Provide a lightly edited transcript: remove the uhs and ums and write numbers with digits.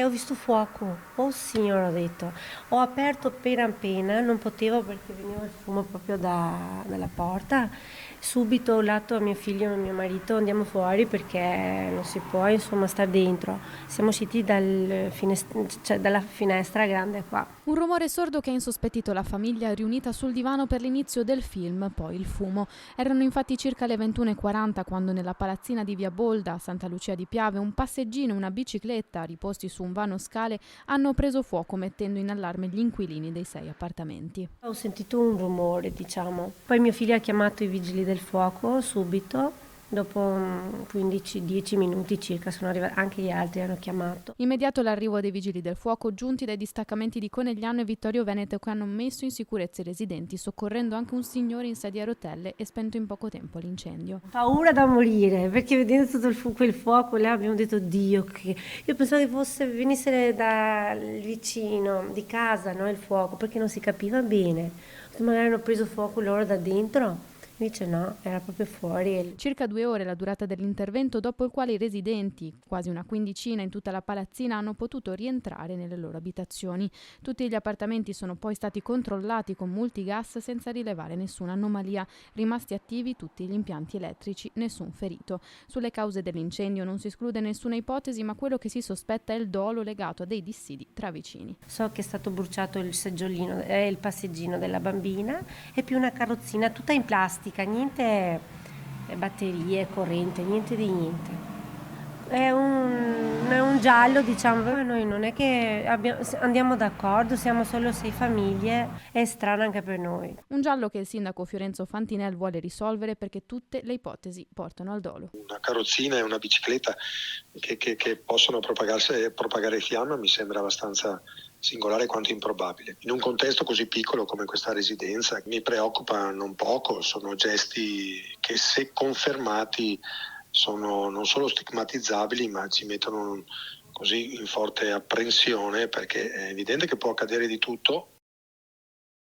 ho visto fuoco. Oh signore, ho detto. Ho aperto appena, non potevo perché veniva il fumo proprio dalla porta. Subito ho dato a mio figlio e a mio marito andiamo fuori perché non si può insomma stare dentro. Siamo usciti cioè, dalla finestra grande qua. Un rumore sordo che ha insospettito la famiglia riunita sul divano per l'inizio del film, poi il fumo. Erano infatti circa le 21:40 quando nella palazzina di Via Bolda, Santa Lucia di Piave, un passeggino e una bicicletta, riposti su un vano scale, hanno preso fuoco mettendo in allarme gli inquilini dei 6 appartamenti. Ho sentito un rumore, diciamo. Poi mio figlio ha chiamato i vigili del fuoco subito. Dopo 15-10 minuti circa sono arrivati, anche gli altri hanno chiamato. Immediato l'arrivo dei vigili del fuoco, giunti dai distaccamenti di Conegliano e Vittorio Veneto, che hanno messo in sicurezza i residenti, soccorrendo anche un signore in sedia a rotelle e spento in poco tempo l'incendio. Paura da morire, perché vedendo tutto quel fuoco là abbiamo detto Dio, che io pensavo che venisse dal vicino di casa, no, il fuoco, perché non si capiva bene. Magari hanno preso fuoco loro da dentro, invece no, era proprio fuori. Circa 2 ore la durata dell'intervento, dopo il quale i residenti, quasi una quindicina in tutta la palazzina, hanno potuto rientrare nelle loro abitazioni. Tutti gli appartamenti sono poi stati controllati con multigas senza rilevare nessuna anomalia. Rimasti attivi tutti gli impianti elettrici, nessun ferito. Sulle cause dell'incendio non si esclude nessuna ipotesi, ma quello che si sospetta è il dolo legato a dei dissidi tra vicini. So che è stato bruciato il seggiolino, il passeggino della bambina e più una carrozzina tutta in plastica, niente batterie, corrente, niente di niente. È un giallo, diciamo, ma noi non è che andiamo d'accordo, siamo solo 6 famiglie, è strano anche per noi. Un giallo che il sindaco Fiorenzo Fantinel vuole risolvere perché tutte le ipotesi portano al dolo. Una carrozzina e una bicicletta che possono propagare fiamma mi sembra abbastanza singolare quanto improbabile. In un contesto così piccolo come questa residenza mi preoccupa non poco, sono gesti che se confermati sono non solo stigmatizzabili ma ci mettono così in forte apprensione perché è evidente che può accadere di tutto